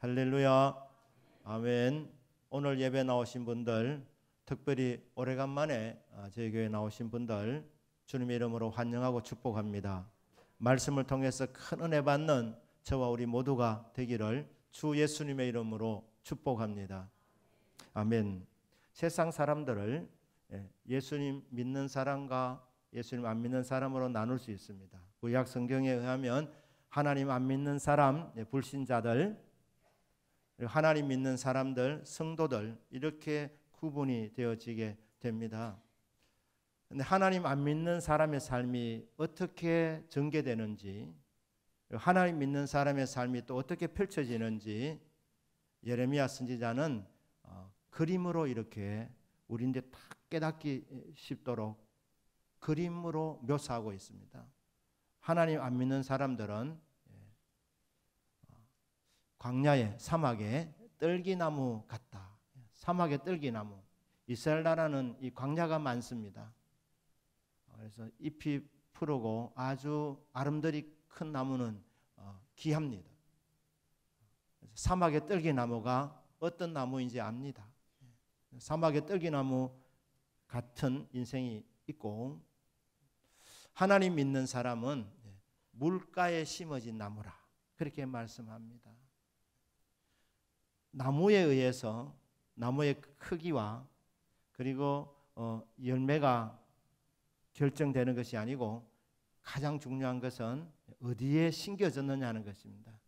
할렐루야. 아멘. 오늘 예배 나오신 분들, 특별히 오래간만에 저희 교회 나오신 분들 주님의 이름으로 환영하고 축복합니다. 말씀을 통해서 큰 은혜 받는 저와 우리 모두가 되기를 주 예수님의 이름으로 축복합니다. 아멘. 세상 사람들을 예수님 믿는 사람과 예수님 안 믿는 사람으로 나눌 수 있습니다. 구약 성경에 의하면 하나님 안 믿는 사람, 불신자들, 하나님 믿는 사람들, 성도들, 이렇게 구분이 되어지게 됩니다. 근데 하나님 안 믿는 사람의 삶이 어떻게 전개되는지, 하나님 믿는 사람의 삶이 또 어떻게 펼쳐지는지 예레미야 선지자는 그림으로 이렇게 우리인데 딱 깨닫기 쉽도록 그림으로 묘사하고 있습니다. 하나님 안 믿는 사람들은 광야에, 사막에 떨기나무 같다. 사막의 떨기나무. 이스라엘 나라는 이 광야가 많습니다. 그래서 잎이 푸르고 아주 아름드리 큰 나무는 귀합니다. 사막의 떨기나무가 어떤 나무인지 압니다. 사막의 떨기나무 같은 인생이 있고, 하나님 믿는 사람은 물가에 심어진 나무라, 그렇게 말씀합니다. 나무에 의해서 나무의 크기와 그리고 열매가 결정되는 것이 아니고 가장 중요한 것은 어디에 심겨졌느냐 하는 것입니다.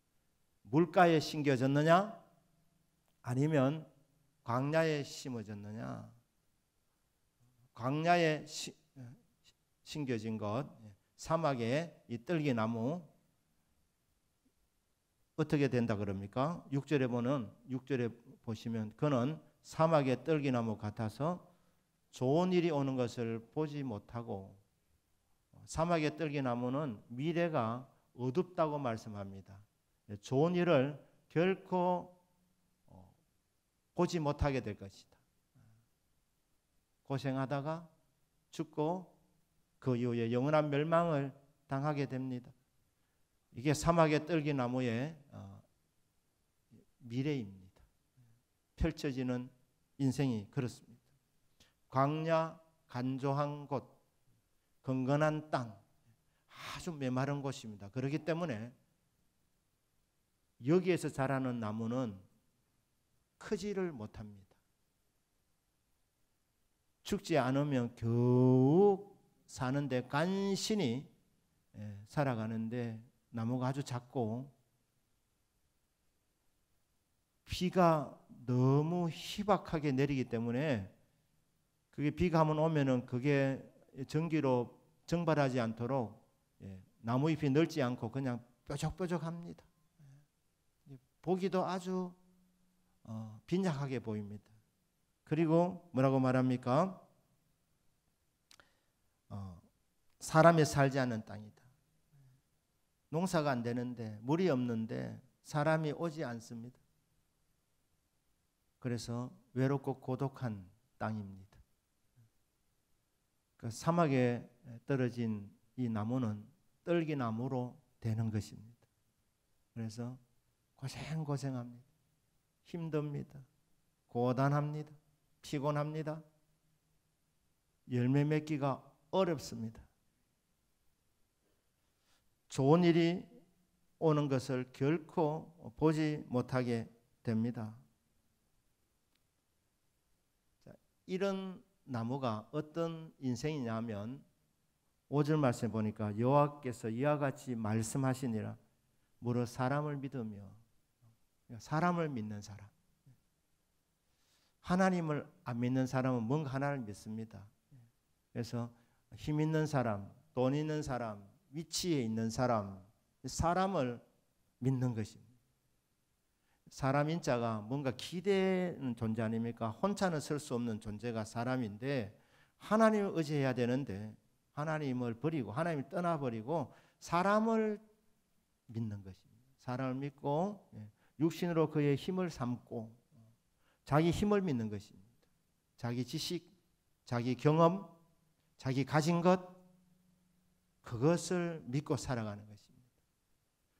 물가에 심겨졌느냐 아니면 광야에 심어졌느냐. 광야에 심겨진 것, 사막의 이 떨기나무 어떻게 된다 그럽니까? 6절에 보시면 그는 사막의 떨기나무 같아서 좋은 일이 오는 것을 보지 못하고, 사막의 떨기나무는 미래가 어둡다고 말씀합니다. 좋은 일을 결코 보지 못하게 될 것이다. 고생하다가 죽고 그 이후에 영원한 멸망을 당하게 됩니다. 이게 사막의 떨기나무의 미래입니다. 펼쳐지는 인생이 그렇습니다. 광야, 간조한 곳, 건건한 땅, 아주 메마른 곳입니다. 그렇기 때문에 여기에서 자라는 나무는 크지를 못합니다. 죽지 않으면 겨우 사는데 간신히 살아가는데 나무가 아주 작고 비가 너무 희박하게 내리기 때문에 그게 비가 한번 오면은 그게 전기로 증발하지 않도록 나무 잎이 넓지 않고 그냥 뾰족뾰족합니다. 보기도 아주 빈약하게 보입니다. 그리고 뭐라고 말합니까? 사람이 살지 않는 땅이다. 농사가 안 되는데, 물이 없는데 사람이 오지 않습니다. 그래서 외롭고 고독한 땅입니다. 그 사막에 떨어진 이 나무는 떨기나무로 되는 것입니다. 그래서 고생합니다. 힘듭니다. 고단합니다. 피곤합니다. 열매 맺기가 어렵습니다. 좋은 일이 오는 것을 결코 보지 못하게 됩니다. 자, 이런 나무가 어떤 인생이냐면 5절 말씀에 보니까 여호와께서 이와 같이 말씀하시니라. 무릇 사람을 믿으며, 사람을 믿는 사람, 하나님을 안 믿는 사람은 뭔가 하나를 믿습니다. 그래서 힘 있는 사람, 돈 있는 사람, 위치에 있는 사람, 사람을 믿는 것입니다. 사람 인자가 뭔가 기대는 존재 아닙니까? 혼자는 설 수 없는 존재가 사람인데 하나님을 의지해야 되는데 하나님을 버리고 하나님을 떠나버리고 사람을 믿는 것입니다. 사람을 믿고 육신으로 그의 힘을 삼고 자기 힘을 믿는 것입니다. 자기 지식, 자기 경험, 자기 가진 것, 그것을 믿고 살아가는 것입니다.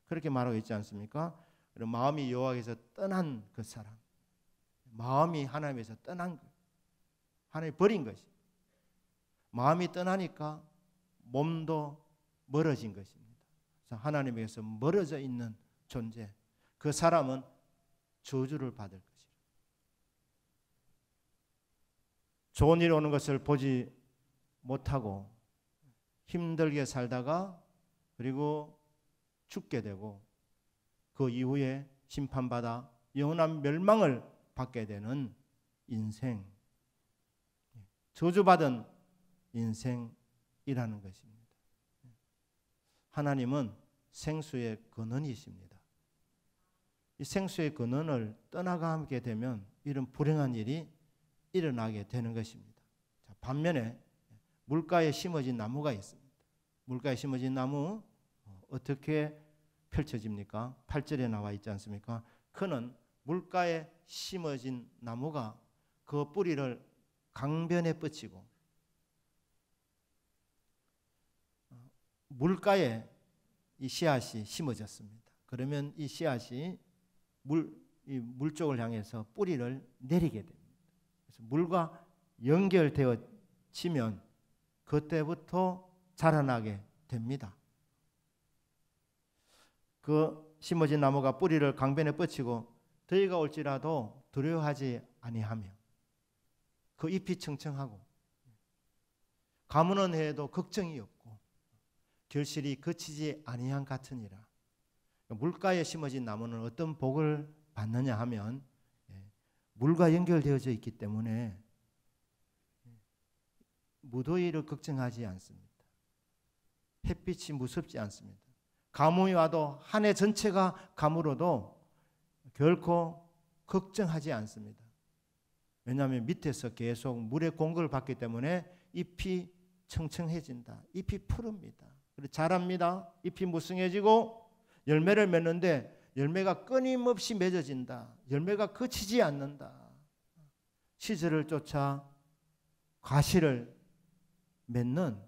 그렇게 말하고 있지 않습니까? 그리고 마음이 여호와에게서 떠난 그 사람, 마음이 하나님에서 떠난 것, 하나님 버린 것이. 마음이 떠나니까 몸도 멀어진 것입니다. 그래서 하나님에게서 멀어져 있는 존재, 그 사람은 저주를 받을 것이라. 좋은 일 오는 것을 보지 못하고 힘들게 살다가 그리고 죽게 되고 그 이후에 심판받아 영원한 멸망을 받게 되는 인생, 저주받은 인생이라는 것입니다. 하나님은 생수의 근원이십니다. 이 생수의 근원을 떠나가게 되면 이런 불행한 일이 일어나게 되는 것입니다. 자, 반면에 물가에 심어진 나무가 있습니다. 물가에 심어진 나무 어떻게 펼쳐집니까? 8절에 나와 있지 않습니까? 그는 물가에 심어진 나무가 그 뿌리를 강변에 뻗치고 물가에 이 씨앗이 심어졌습니다. 그러면 이 씨앗이 물 쪽을 향해서 뿌리를 내리게 됩니다. 그래서 물과 연결되어지면 그때부터 자라나게 됩니다. 그 심어진 나무가 뿌리를 강변에 뻗치고 더위가 올지라도 두려워하지 아니하며 그 잎이 청청하고 가무는 해에도 걱정이 없고 결실이 그치지 아니한 같으니라. 물가에 심어진 나무는 어떤 복을 받느냐 하면 물과 연결되어져 있기 때문에 무더위를 걱정하지 않습니다. 햇빛이 무섭지 않습니다. 가뭄이 와도 한 해 전체가 가물어도 결코 걱정하지 않습니다. 왜냐하면 밑에서 계속 물의 공급을 받기 때문에 잎이 청청해진다. 잎이 푸릅니다. 그리고 자랍니다. 잎이 무성해지고 열매를 맺는데 열매가 끊임없이 맺어진다. 열매가 그치지 않는다. 시절을 쫓아 과실을 맺는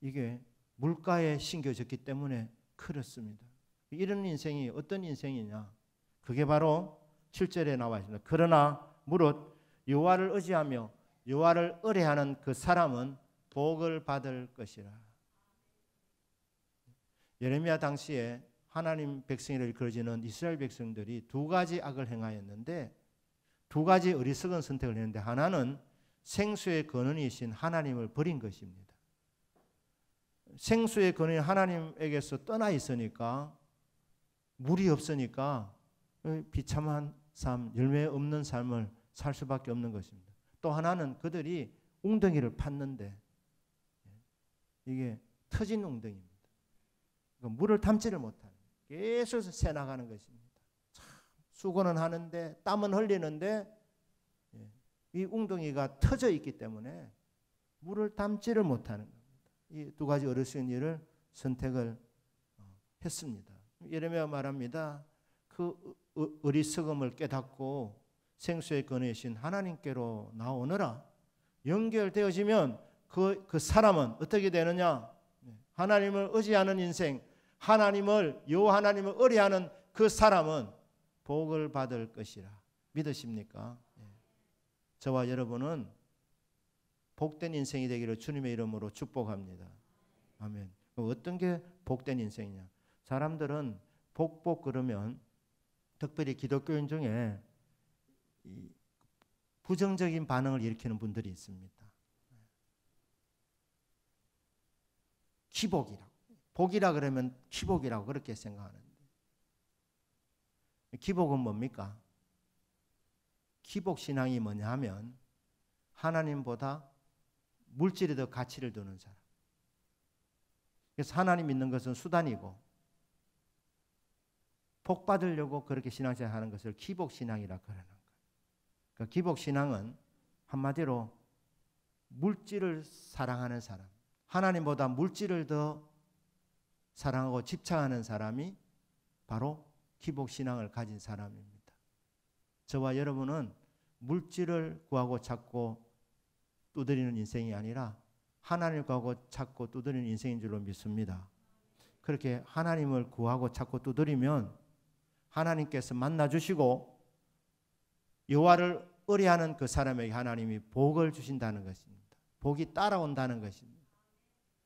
이게 물가에 심겨졌기 때문에 그렇습니다. 이런 인생이 어떤 인생이냐? 그게 바로 7절에 나와 있습니다. 그러나 무릇 여호와를 의지하며 여호와를 의뢰하는 그 사람은 복을 받을 것이라. 예레미야 당시에 하나님 백성이라 일컬어지는 이스라엘 백성들이 두 가지 악을 행하였는데 두 가지 어리석은 선택을 했는데 하나는 생수의 근원이신 하나님을 버린 것입니다. 생수의 근원이 하나님에게서 떠나 있으니까 물이 없으니까 비참한 삶, 열매 없는 삶을 살 수밖에 없는 것입니다. 또 하나는 그들이 웅덩이를 팠는데 이게 터진 웅덩이입니다. 그러니까 물을 담지를 못하는, 계속 새 나가는 것입니다. 참, 수고는 하는데 땀은 흘리는데 이 웅덩이가 터져 있기 때문에 물을 담지를 못하는 겁니다. 이 두 가지 어리석은 일을 선택을 했습니다. 예레미야 말합니다. 그 어리석음을 깨닫고 생수의 근원이신 하나님께로 나오느라. 연결되어지면 그 사람은 어떻게 되느냐? 하나님을 의지하는 인생, 여호와 하나님을 의뢰하는 그 사람은 복을 받을 것이라. 믿으십니까? 저와 여러분은 복된 인생이 되기를 주님의 이름으로 축복합니다. 아멘. 어떤 게 복된 인생이냐? 사람들은 복 그러면 특별히 기독교인 중에 부정적인 반응을 일으키는 분들이 있습니다. 기복이라고. 복이라 그러면 기복이라고 그렇게 생각하는데. 기복은 뭡니까? 기복 신앙이 뭐냐 하면 하나님보다 물질에 더 가치를 두는 사람. 그래서 하나님 믿는 것은 수단이고 복 받으려고 그렇게 신앙생활 하는 것을 기복 신앙이라 그러는 거예요. 그러니까 기복 신앙은 한마디로 물질을 사랑하는 사람, 하나님보다 물질을 더 사랑하고 집착하는 사람이 바로 기복 신앙을 가진 사람입니다. 저와 여러분은 물질을 구하고 찾고 두드리는 인생이 아니라 하나님을 구하고 찾고 두드리는 인생인 줄로 믿습니다. 그렇게 하나님을 구하고 찾고 두드리면 하나님께서 만나 주시고 여호와를 의뢰하는 그 사람에게 하나님이 복을 주신다는 것입니다. 복이 따라온다는 것입니다.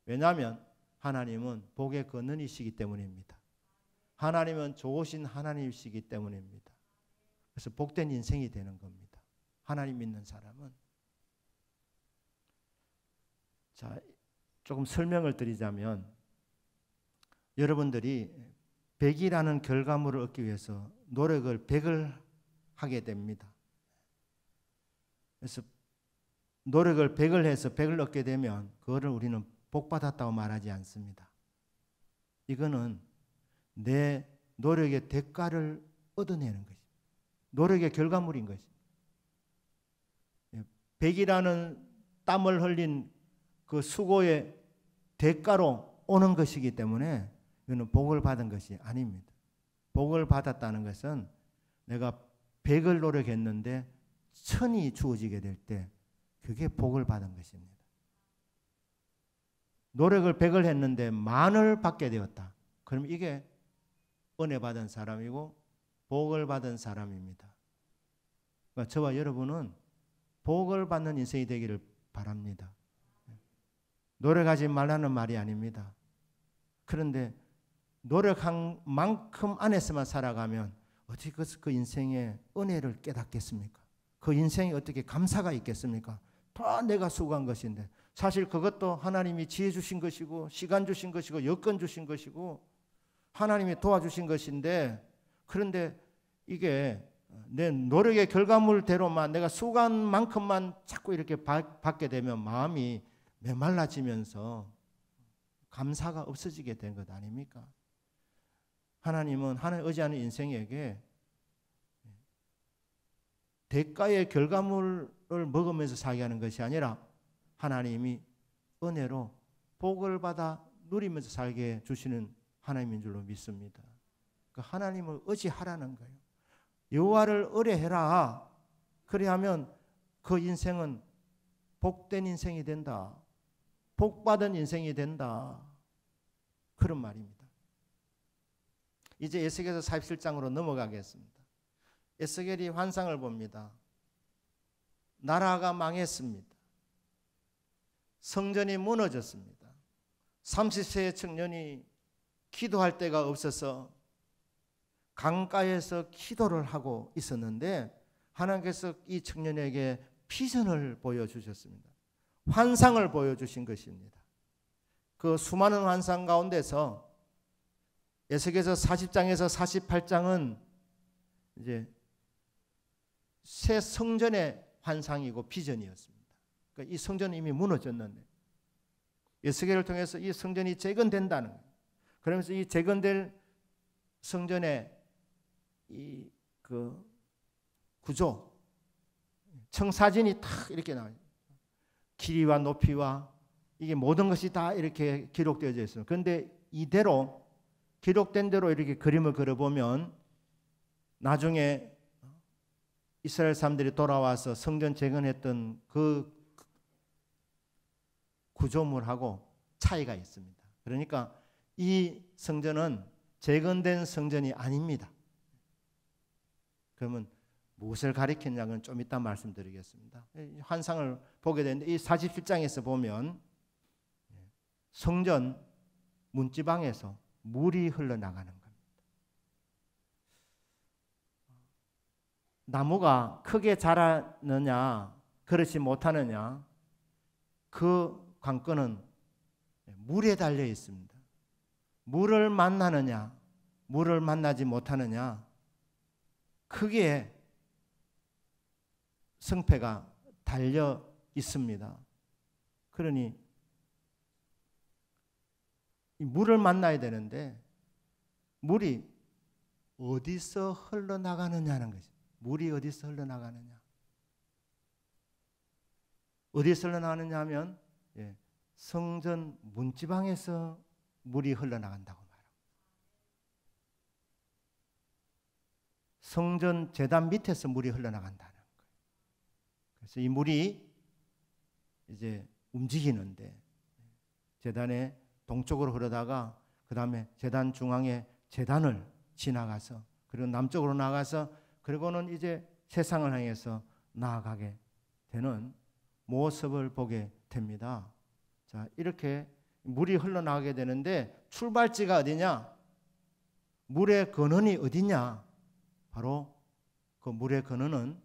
왜냐하면 하나님은 복의 근원이시기 때문입니다. 하나님은 좋으신 하나님이시기 때문입니다. 그래서 복된 인생이 되는 겁니다. 하나님 믿는 사람은. 자, 조금 설명을 드리자면 여러분들이 100이라는 결과물을 얻기 위해서 노력을 100을 하게 됩니다. 그래서 노력을 100을 해서 100을 얻게 되면 그거를 우리는 복받았다고 말하지 않습니다. 이거는 내 노력의 대가를 얻어내는 것입니다. 노력의 결과물인 것입니다. 100이라는 땀을 흘린 그 수고의 대가로 오는 것이기 때문에 이거는 복을 받은 것이 아닙니다. 복을 받았다는 것은 내가 100을 노력했는데 1000이 주어지게 될 때 그게 복을 받은 것입니다. 노력을 100을 했는데 10,000을 받게 되었다. 그럼 이게 은혜 받은 사람이고 복을 받은 사람입니다. 그러니까 저와 여러분은 복을 받는 인생이 되기를 바랍니다. 노력하지 말라는 말이 아닙니다. 그런데 노력한 만큼 안에서만 살아가면 어떻게 그 인생의 은혜를 깨닫겠습니까? 그 인생에 어떻게 감사가 있겠습니까? 다 내가 수고한 것인데 사실 그것도 하나님이 지혜 주신 것이고 시간 주신 것이고 여건 주신 것이고 하나님이 도와주신 것인데 그런데 이게 내 노력의 결과물대로만 내가 수고한 만큼만 자꾸 이렇게 받게 되면 마음이 메말라지면서 감사가 없어지게 된 것 아닙니까? 하나님은 하나님 의지하는 인생에게 대가의 결과물을 먹으면서 살게 하는 것이 아니라 하나님이 은혜로 복을 받아 누리면서 살게 주시는 하나님인 줄로 믿습니다. 그 하나님을 의지하라는 거예요. 여호와를 의뢰해라. 그래야면 그 인생은 복된 인생이 된다. 복받은 인생이 된다. 그런 말입니다. 이제 에스겔서 47장으로 넘어가겠습니다. 에스겔이 환상을 봅니다. 나라가 망했습니다. 성전이 무너졌습니다. 30세의 청년이 기도할 데가 없어서 강가에서 기도를 하고 있었는데 하나님께서 이 청년에게 비전을 보여주셨습니다. 환상을 보여주신 것입니다. 그 수많은 환상 가운데서 에스겔서 40장에서 48장은 이제 새 성전의 환상이고 비전이었습니다. 그러니까 이 성전은 이미 무너졌는데 에스겔을 통해서 이 성전이 재건된다는 거예요. 그러면서 이 재건될 성전의 이 그 구조, 청사진이 탁 이렇게 나와요. 길이와 높이와 이게 모든 것이 다 이렇게 기록되어져 있어요. 그런데 이대로 기록된 대로 이렇게 그림을 그려보면 나중에 이스라엘 사람들이 돌아와서 성전 재건했던 그 구조물하고 차이가 있습니다. 그러니까 이 성전은 재건된 성전이 아닙니다. 그러면 무엇을 가리키냐는 좀 이따 말씀드리겠습니다. 환상을 보게 되는데 이 47장에서 보면 성전 문지방에서 물이 흘러나가는 겁니다. 나무가 크게 자라느냐 그렇지 못하느냐 그 관건은 물에 달려 있습니다. 물을 만나느냐 물을 만나지 못하느냐 크게 성패가 달려 있습니다. 그러니 물을 만나야 되는데 물이 어디서 흘러나가느냐는 거죠. 물이 어디서 흘러나가느냐. 어디서 흘러나가느냐 하면 성전 문지방에서 물이 흘러나간다고 말합니다. 성전 제단 밑에서 물이 흘러나간다는 거예요. 그래서 이 물이 이제 움직이는데 제단의 동쪽으로 흐르다가 그 다음에 제단 중앙에 제단을 지나가서 그리고 남쪽으로 나가서 그리고는 이제 세상을 향해서 나아가게 되는 모습을 보게 됩니다. 자, 이렇게 물이 흘러나가게 되는데 출발지가 어디냐? 물의 근원이 어디냐? 바로 그 물의 근원은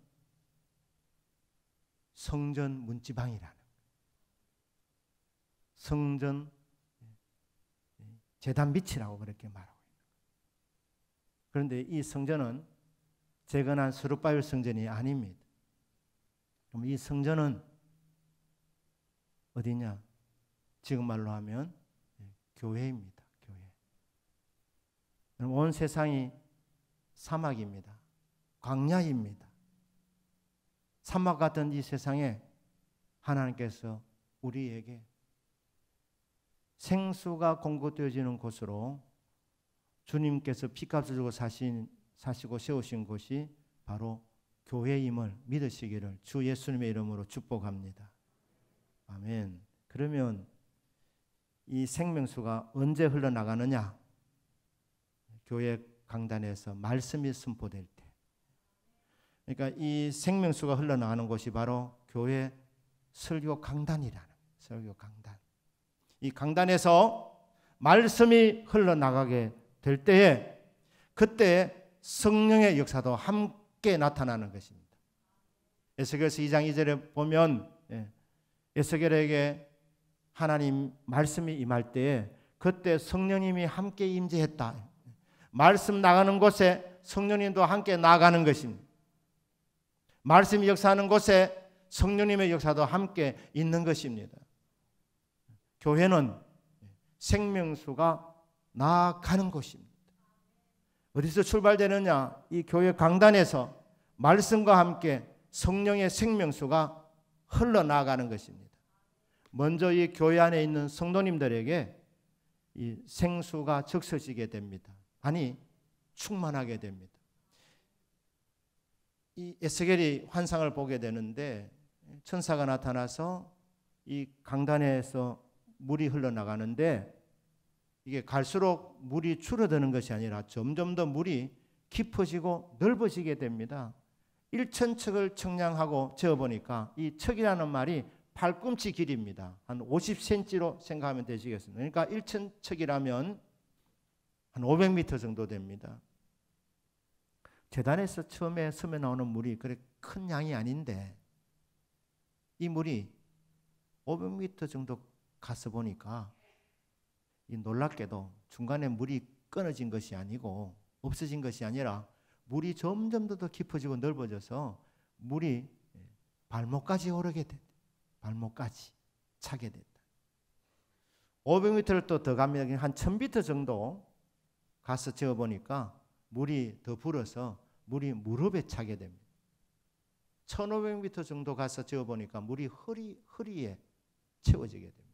성전 문지방이라는, 성전 제단 밑이라고 그렇게 말하고 있는 거예요. 그런데 이 성전은 재건한 스룹바벨 성전이 아닙니다. 그럼 이 성전은 어디냐? 지금 말로 하면 교회입니다. 교회. 온 세상이 사막입니다. 광야입니다. 사막 같은 이 세상에 하나님께서 우리에게 생수가 공급되어지는 곳으로 주님께서 피값을 주고 사시고 세우신 곳이 바로 교회임을 믿으시기를 주 예수님의 이름으로 축복합니다. 아멘. 그러면 이 생명수가 언제 흘러나가느냐? 교회 강단에서 말씀이 선포될 때. 그러니까 이 생명수가 흘러나가는 곳이 바로 교회 설교 강단이라는, 설교 강단. 이 강단에서 말씀이 흘러나가게 될 때에 그때 성령의 역사도 함께 나타나는 것입니다. 에스겔서 2장 2절에 보면 에스겔에게 하나님 말씀이 임할 때에 그때 성령님이 함께 임재했다. 말씀 나가는 곳에 성령님도 함께 나가는 것입니다. 말씀이 역사하는 곳에 성령님의 역사도 함께 있는 것입니다. 교회는 생명수가 나아가는 곳입니다. 어디서 출발되느냐? 이 교회 강단에서 말씀과 함께 성령의 생명수가 흘러나가는 것입니다. 먼저 이 교회 안에 있는 성도님들에게 이 생수가 적셔지게 됩니다. 아니, 충만하게 됩니다. 이 에스겔이 환상을 보게 되는데 천사가 나타나서 이 강단에서 물이 흘러나가는데 이게 갈수록 물이 줄어드는 것이 아니라 점점 더 물이 깊어지고 넓어지게 됩니다. 1,000척을 청량하고 재어보니까 이 척이라는 말이 팔꿈치 길이입니다. 한 50cm로 생각하면 되시겠습니다. 그러니까 1,000척이라면 한 500m 정도 됩니다. 제단에서 처음에 섬에 나오는 물이 그렇게 큰 양이 아닌데 이 물이 500m 정도 가서 보니까 이 놀랍게도 중간에 물이 끊어진 것이 아니고 없어진 것이 아니라 물이 점점 더 깊어지고 넓어져서 물이 발목까지 오르게 됐다. 발목까지 차게 됐다. 500m를 또 더 가면 한 1000m 정도 가서 재어보니까 물이 더 불어서 물이 무릎에 차게 됩니다. 1500m 정도 가서 재어보니까 물이 허리에 채워지게 됩니다.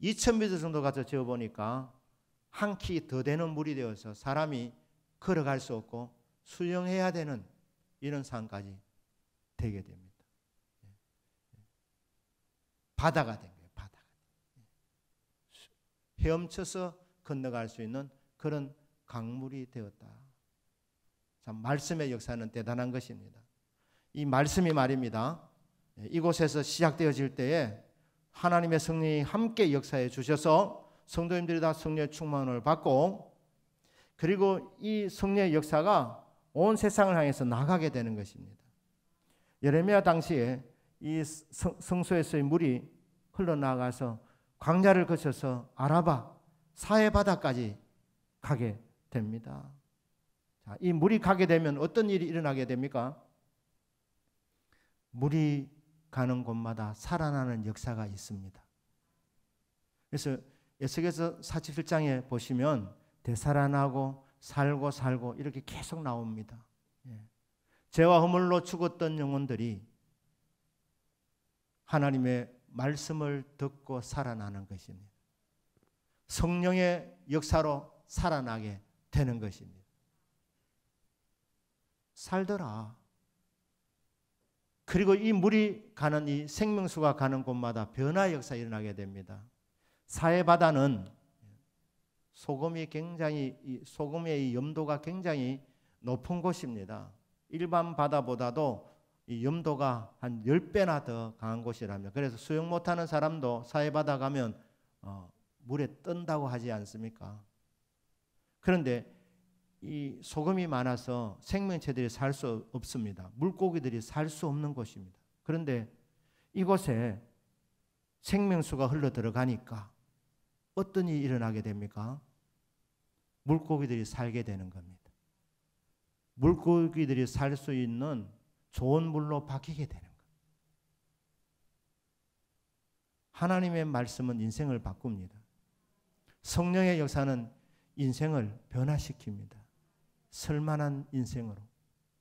2000m 정도 가서 재어보니까 한 키 더 되는 물이 되어서 사람이 걸어갈 수 없고 수영해야 되는 이런 상황까지 되게 됩니다. 바다가 된 거예요. 바다가. 헤엄쳐서 건너갈 수 있는 그런 강물이 되었다. 참 말씀의 역사는 대단한 것입니다. 이 말씀이 말입니다. 이곳에서 시작되어질 때에 하나님의 성령이 함께 역사해 주셔서 성도님들이 다 성령의 충만을 받고 그리고 이 성령의 역사가 온 세상을 향해서 나가게 되는 것입니다. 예레미야 당시에 이 성소에서의 물이 흘러나가서 광야를 거쳐서 아라바 사해 바다까지 가게 됩니다. 자, 이 물이 가게 되면 어떤 일이 일어나게 됩니까? 물이 가는 곳마다 살아나는 역사가 있습니다. 그래서 에스겔서 47장에 보시면 되살아나고 살고 이렇게 계속 나옵니다. 죄와 허물로 죽었던 영혼들이 하나님의 말씀을 듣고 살아나는 것입니다. 성령의 역사로 살아나게 되는 것입니다. 살더라. 그리고 이 물이 가는 이 생명수가 가는 곳마다 변화의 역사가 일어나게 됩니다. 사해 바다는 소금의 이 염도가 굉장히 높은 곳입니다. 일반 바다보다도 이 염도가 한 10배나 더 강한 곳이라며, 그래서 수영 못하는 사람도 사해바다 가면 물에 뜬다고 하지 않습니까? 그런데 이 소금이 많아서 생명체들이 살 수 없습니다. 물고기들이 살 수 없는 곳입니다. 그런데 이곳에 생명수가 흘러 들어가니까 어떤 일이 일어나게 됩니까? 물고기들이 살게 되는 겁니다. 물고기들이 살 수 있는 좋은 물로 바뀌게 되는 거예요. 하나님의 말씀은 인생을 바꿉니다. 성령의 역사는 인생을 변화시킵니다. 쓸만한 인생으로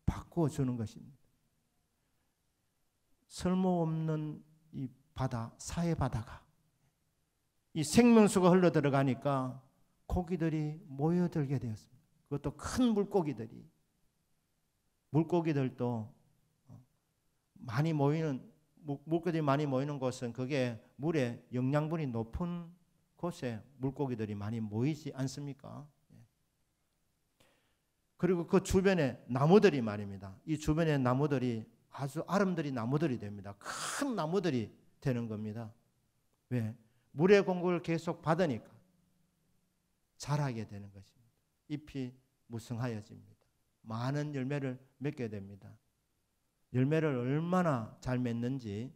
바꾸어주는 것입니다. 쓸모없는 이 바다, 사해바다가 이 생명수가 흘러 들어가니까 고기들이 모여들게 되었습니다. 그것도 큰 물고기들도 많이 모이는, 물고기들이 많이 모이는 곳은 그게 물에 영양분이 높은 곳에 물고기들이 많이 모이지 않습니까? 그리고 그 주변에 나무들이 말입니다. 이 주변에 나무들이 아주 아름드리 나무들이 됩니다. 큰 나무들이 되는 겁니다. 왜? 물의 공급을 계속 받으니까 자라게 되는 것입니다. 잎이 무성하여집니다. 많은 열매를 맺게 됩니다. 열매를 얼마나 잘 맺는지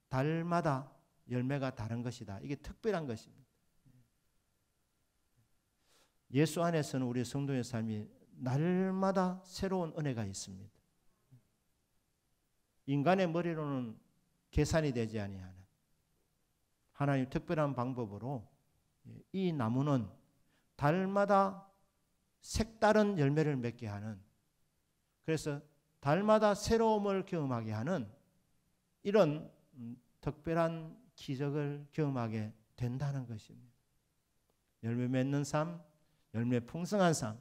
달마다 열매가 다른 것이다. 이게 특별한 것입니다. 예수 안에서는 우리 성도의 삶이 날마다 새로운 은혜가 있습니다. 인간의 머리로는 계산이 되지 아니하는 하나님 특별한 방법으로 이 나무는 달마다 색다른 열매를 맺게 하는, 그래서 달마다 새로움을 경험하게 하는 이런 특별한 기적을 경험하게 된다는 것입니다. 열매 맺는 삶, 열매 풍성한 삶,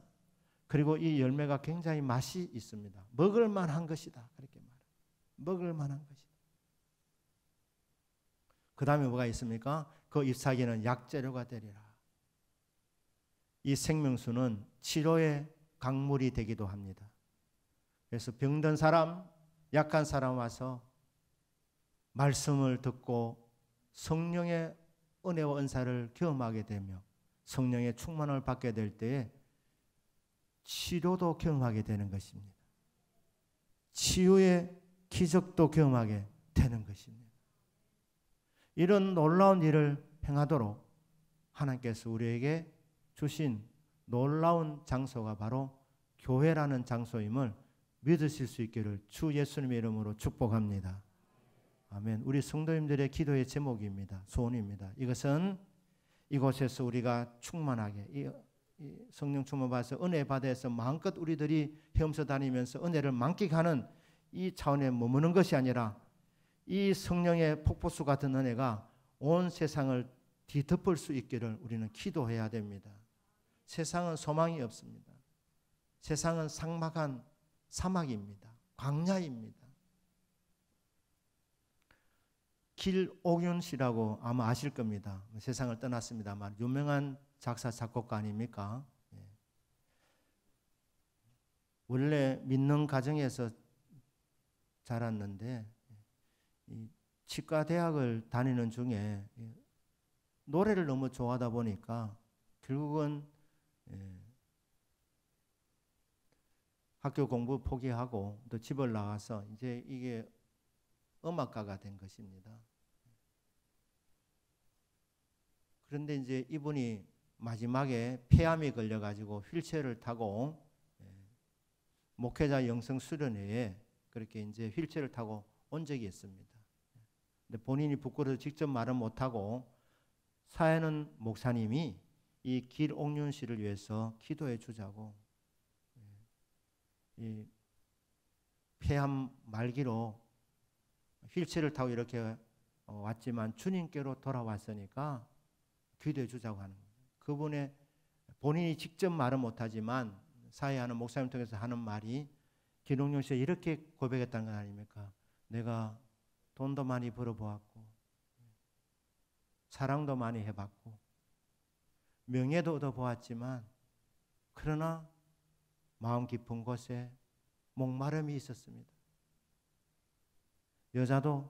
그리고 이 열매가 굉장히 맛이 있습니다. 먹을 만한 것이다. 그렇게 말해요. 먹을 만한 것이다. 그 다음에 뭐가 있습니까? 그 잎사귀는 약재료가 되리라. 이 생명수는 치료의 강물이 되기도 합니다. 그래서 병든 사람, 약한 사람 와서 말씀을 듣고 성령의 은혜와 은사를 경험하게 되며 성령의 충만을 받게 될 때에 치료도 경험하게 되는 것입니다. 치유의 기적도 경험하게 되는 것입니다. 이런 놀라운 일을 행하도록 하나님께서 우리에게 주신 놀라운 장소가 바로 교회라는 장소임을 믿으실 수 있기를 주 예수님의 이름으로 축복합니다. 아멘. 우리 성도님들의 기도의 제목입니다. 소원입니다. 이것은 이곳에서 우리가 충만하게 이 성령 충만 받아서 은혜 받아서 마음껏 우리들이 헤엄쳐 다니면서 은혜를 만끽하는 이 차원에 머무는 것이 아니라 이 성령의 폭포수 같은 은혜가 온 세상을 뒤덮을 수 있기를 우리는 기도해야 됩니다. 세상은 소망이 없습니다. 세상은 삭막한 사막입니다. 광야입니다. 길옥윤 씨라고 아마 아실 겁니다. 세상을 떠났습니다만 유명한 작사 작곡가 아닙니까? 원래 믿는 가정에서 자랐는데 치과 대학을 다니는 중에 노래를 너무 좋아하다 보니까 결국은 학교 공부 포기하고 또 집을 나가서 이제 이게 음악가가 된 것입니다. 그런데 이제 이분이 마지막에 폐암이 걸려가지고 휠체어를 타고 목회자 영성 수련회에 그렇게 이제 휠체어를 타고 온 적이 있습니다. 근데 본인이 부끄러워서 직접 말은 못하고 사회는 목사님이 이 길옥윤 씨를 위해서 기도해 주자고 이 폐암 말기로 휠체어를 타고 이렇게 왔지만 주님께로 돌아왔으니까 기도해 주자고 하는 거예요. 그분의 본인이 직접 말은 못하지만 사회하는 목사님 통해서 하는 말이 길옥윤 씨가 이렇게 고백했다는 건 아닙니까? 내가 돈도 많이 벌어보았고 사랑도 많이 해봤고 명예도 얻어보았지만 그러나 마음 깊은 곳에 목마름이 있었습니다. 여자도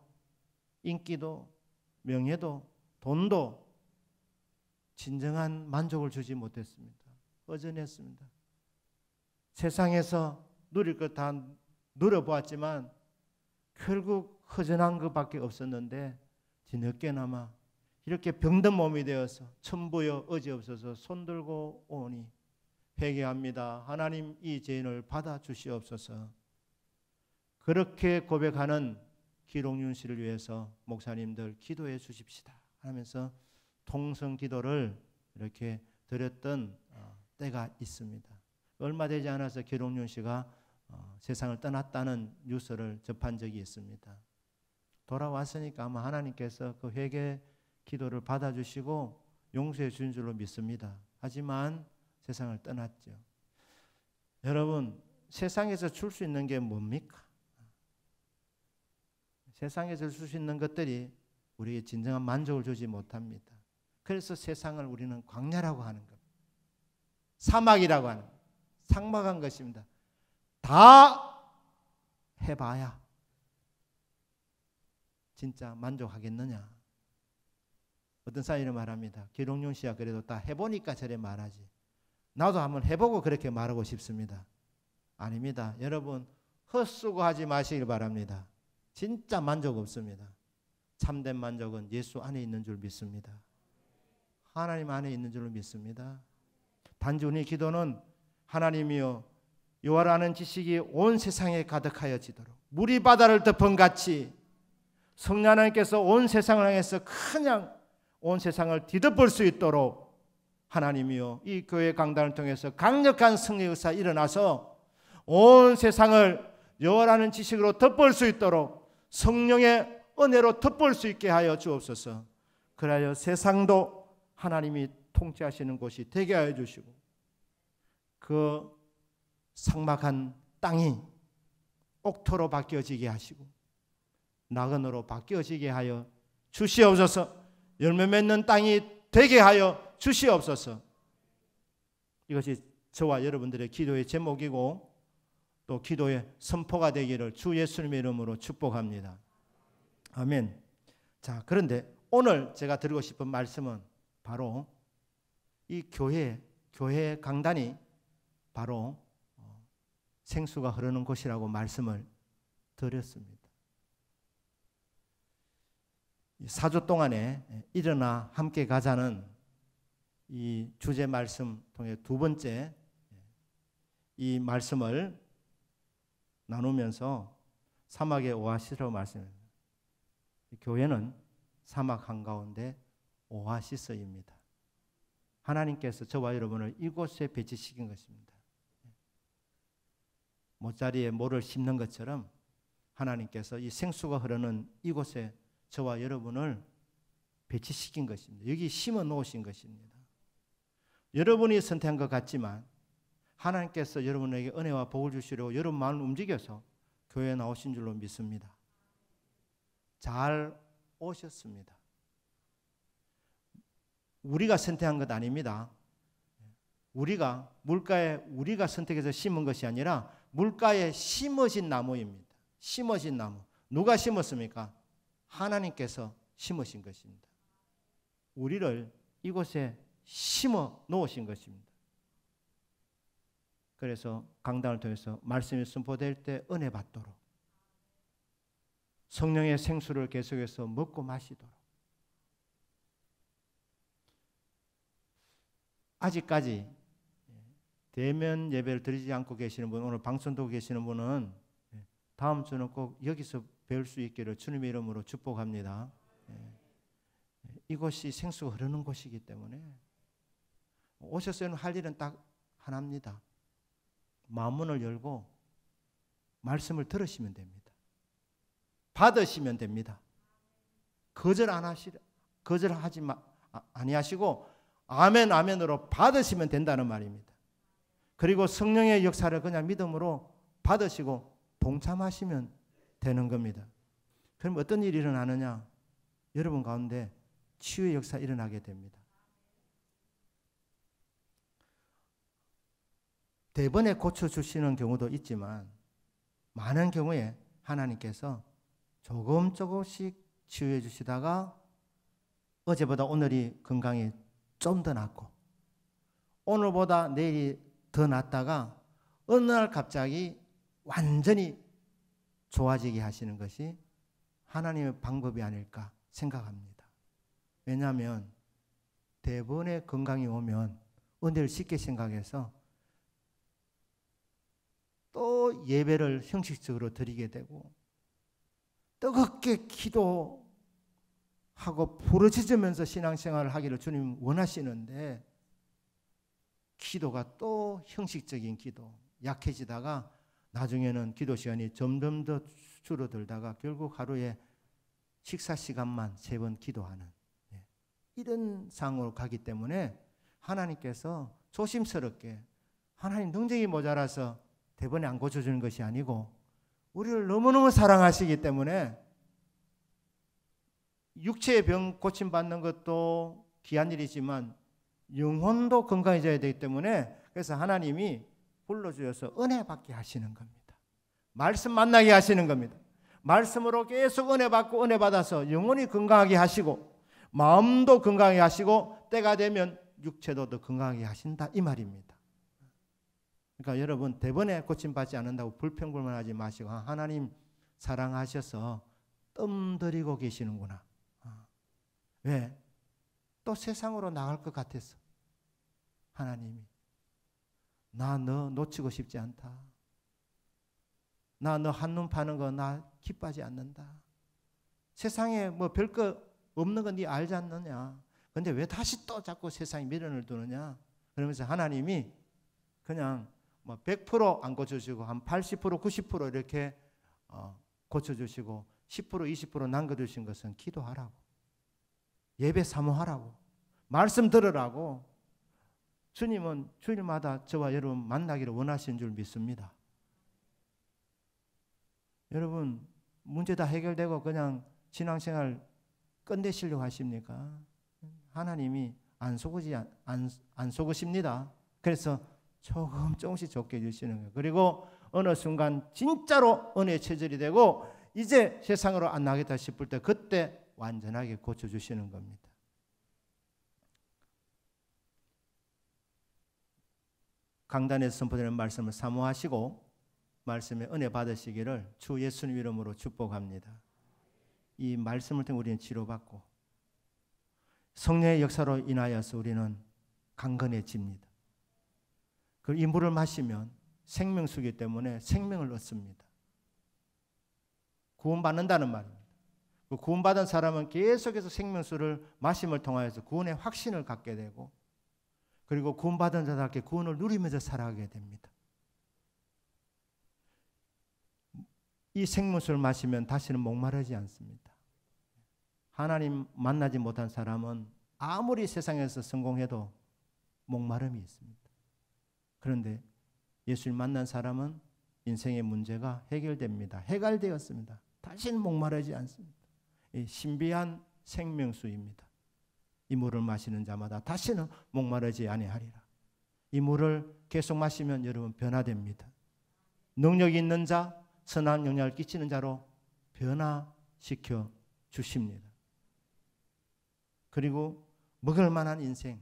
인기도 명예도 돈도 진정한 만족을 주지 못했습니다. 허전했습니다. 세상에서 누릴 것 다 누려보았지만 결국 허전한 것밖에 없었는데 뒤늦게나마 이렇게 병든 몸이 되어서 천부여 어지없어서 손들고 오니 회개합니다. 하나님 이 죄인을 받아주시옵소서. 그렇게 고백하는 기록윤 씨를 위해서 목사님들 기도해 주십시다 하면서 통성 기도를 이렇게 드렸던 때가 있습니다. 얼마 되지 않아서 기록윤 씨가 세상을 떠났다는 뉴스를 접한 적이 있습니다. 돌아왔으니까 아마 하나님께서 그 회개 기도를 받아주시고 용서해 주신 줄로 믿습니다. 하지만 세상을 떠났죠. 여러분, 세상에서 줄 수 있는 게 뭡니까? 세상에서 줄 수 있는 것들이 우리에게 진정한 만족을 주지 못합니다. 그래서 세상을 우리는 광야라고 하는 겁니다. 사막이라고 하는 겁니다. 삭막한 것입니다. 다 해봐야 진짜 만족하겠느냐? 어떤 사람이 말합니다. 기록윤 씨야 그래도 다 해보니까 저래 말하지. 나도 한번 해보고 그렇게 말하고 싶습니다. 아닙니다. 여러분 헛수고하지 마시길 바랍니다. 진짜 만족 없습니다. 참된 만족은 예수 안에 있는 줄 믿습니다. 하나님 안에 있는 줄 믿습니다. 단순히 기도는 하나님이여 여호와라는 지식이 온 세상에 가득하여지도록 물이 바다를 덮은 같이 성령 하나님께서 온 세상을 향해서 그냥 온 세상을 뒤덮을 수 있도록 하나님이여 이 교회 강단을 통해서 강력한 성령의 역사 일어나서 온 세상을 여호와라는 지식으로 덮을 수 있도록 성령의 은혜로 덮을 수 있게 하여 주옵소서. 그리하여 세상도 하나님이 통치하시는 곳이 되게 하여 주시고 그 삭막한 땅이 옥토로 바뀌어지게 하시고 나그네로 바뀌어지게 하여 주시옵소서. 열매 맺는 땅이 되게 하여 주시옵소서. 이것이 저와 여러분들의 기도의 제목이고 또 기도의 선포가 되기를 주 예수님의 이름으로 축복합니다. 아멘. 자, 그런데 오늘 제가 드리고 싶은 말씀은 바로 이 교회 강단이 바로 생수가 흐르는 곳이라고 말씀을 드렸습니다. 4주 동안에 일어나 함께 가자는 이 주제 말씀 통해 두 번째 이 말씀을 나누면서 사막의 오아시스라고 말씀합니다. 교회는 사막 한가운데 오아시스입니다. 하나님께서 저와 여러분을 이곳에 배치시킨 것입니다. 모짜리에 모를 심는 것처럼 하나님께서 이 생수가 흐르는 이곳에 저와 여러분을 배치시킨 것입니다. 여기 심어 놓으신 것입니다. 여러분이 선택한 것 같지만 하나님께서 여러분에게 은혜와 복을 주시려고 여러분 마음을 움직여서 교회에 나오신 줄로 믿습니다. 잘 오셨습니다. 우리가 선택한 것 아닙니다. 우리가 물가에 우리가 선택해서 심은 것이 아니라 물가에 심어진 나무입니다. 심어진 나무. 누가 심었습니까? 하나님께서 심으신 것입니다. 우리를 이곳에 심어 놓으신 것입니다. 그래서 강단을 통해서 말씀이 선포될 때 은혜 받도록 성령의 생수를 계속해서 먹고 마시도록 아직까지 대면 예배를 드리지 않고 계시는 분, 오늘 방송 듣고 계시는 분은 다음 주는 꼭 여기서 배울 수 있기를 주님의 이름으로 축복합니다. 이곳이 생수가 흐르는 곳이기 때문에 오셨으면 할 일은 딱 하나입니다. 마음문을 열고 말씀을 들으시면 됩니다. 받으시면 됩니다. 거절하지 아니하시고 아멘 아멘으로 받으시면 된다는 말입니다. 그리고 성령의 역사를 그냥 믿음으로 받으시고 동참하시면 되는 겁니다. 그럼 어떤 일이 일어나느냐? 여러분 가운데 치유의 역사 일어나게 됩니다. 대번에 고쳐주시는 경우도 있지만 많은 경우에 하나님께서 조금씩 치유해 주시다가 어제보다 오늘이 건강이 좀 더 낫고 오늘보다 내일이 더 낫다가 어느 날 갑자기 완전히 좋아지게 하시는 것이 하나님의 방법이 아닐까 생각합니다. 왜냐하면 대번에 건강이 오면 은혜를 쉽게 생각해서 또 예배를 형식적으로 드리게 되고 뜨겁게 기도하고 부르짖으면서 신앙생활을 하기를 주님 원하시는데 기도가 또 형식적인 기도, 약해지다가 나중에는 기도 시간이 점점 더 줄어들다가 결국 하루에 식사 시간만 3번 기도하는 이런 상황으로 가기 때문에 하나님께서 조심스럽게 하나님 능력이 모자라서 대번에 안 고쳐주는 것이 아니고 우리를 너무너무 사랑하시기 때문에 육체의 병 고침받는 것도 귀한 일이지만 영혼도 건강해져야 되기 때문에 그래서 하나님이 불러주셔서 은혜 받게 하시는 겁니다. 말씀 만나게 하시는 겁니다. 말씀으로 계속 은혜 받고 은혜 받아서 영혼이 건강하게 하시고 마음도 건강하게 하시고 때가 되면 육체도 더 건강하게 하신다 이 말입니다. 그러니까 여러분 대번에 고침받지 않는다고 불평불만하지 마시고 하나님 사랑하셔서 뜸들이고 계시는구나. 왜? 또 세상으로 나갈 것 같아서 하나님이 나 너 놓치고 싶지 않다. 나 너 한눈 파는 거 나 기뻐하지 않는다. 세상에 뭐 별거 없는 건 네 알지 않느냐. 근데 왜 다시 또 자꾸 세상에 미련을 두느냐. 그러면서 하나님이 그냥 뭐 100% 안 고쳐주시고 한 80% 90% 이렇게 고쳐주시고 10% 20% 남겨주신 것은 기도하라고 예배 사모하라고 말씀 들으라고 주님은 주일마다 저와 여러분 만나기를 원하시는 줄 믿습니다. 여러분 문제 다 해결되고 그냥 신앙생활 끝내시려고 하십니까? 하나님이 안 속으십니다. 그래서 조금씩 좋게 해주시는 거예요. 그리고 어느 순간 진짜로 은혜의 체질이 되고 이제 세상으로 안 나겠다 싶을 때 그때 완전하게 고쳐주시는 겁니다. 강단에서 선포되는 말씀을 사모하시고 말씀에 은혜 받으시기를 주 예수님 이름으로 축복합니다. 이 말씀을 통해 우리는 치료받고 성령의 역사로 인하여서 우리는 강건해집니다. 이 물을 마시면 생명수이기 때문에 생명을 얻습니다. 구원받는다는 말입니다. 그 구원받은 사람은 계속해서 생명수를 마심을 통하여서 구원의 확신을 갖게 되고 그리고 구원받은 자들께 구원을 누리면서 살아가게 됩니다. 이 생명수를 마시면 다시는 목마르지 않습니다. 하나님 만나지 못한 사람은 아무리 세상에서 성공해도 목마름이 있습니다. 그런데 예수를 만난 사람은 인생의 문제가 해결됩니다. 해결되었습니다. 다시는 목마르지 않습니다. 이 신비한 생명수입니다. 이 물을 마시는 자마다 다시는 목마르지 아니하리라. 이 물을 계속 마시면 여러분 변화됩니다. 능력이 있는 자, 선한 영향을 끼치는 자로 변화시켜 주십니다. 그리고 먹을 만한 인생,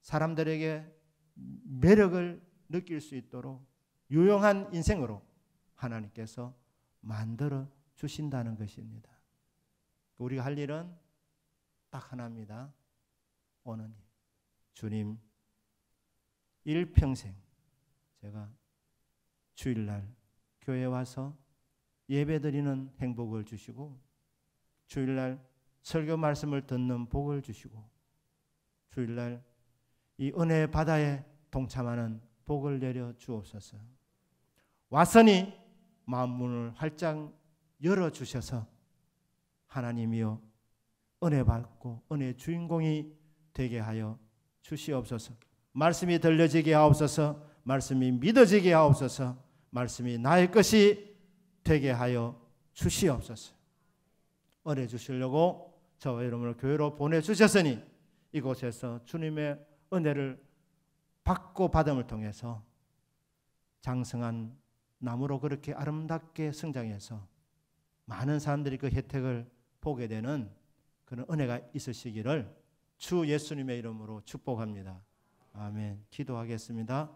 사람들에게 매력을 느낄 수 있도록 유용한 인생으로 하나님께서 만들어 주신다는 것입니다. 우리가 할 일은 딱 하나입니다. 오늘 주님 일평생 제가 주일날 교회에 와서 예배드리는 행복을 주시고 주일날 설교 말씀을 듣는 복을 주시고 주일날 이 은혜의 바다에 동참하는 복을 내려 주옵소서. 왔으니 마음 문을 활짝 열어주셔서 하나님이여 은혜 받고 은혜의 주인공이 되게 하여 주시옵소서. 말씀이 들려지게 하옵소서. 말씀이 믿어지게 하옵소서. 말씀이 나의 것이 되게 하여 주시옵소서. 은혜 주시려고 저와 여러분을 교회로 보내주셨으니 이곳에서 주님의 은혜를 받고 받음을 통해서 장성한 나무로 그렇게 아름답게 성장해서 많은 사람들이 그 혜택을 보게 되는 그런 은혜가 있으시기를 주 예수님의 이름으로 축복합니다. 아멘. 기도하겠습니다.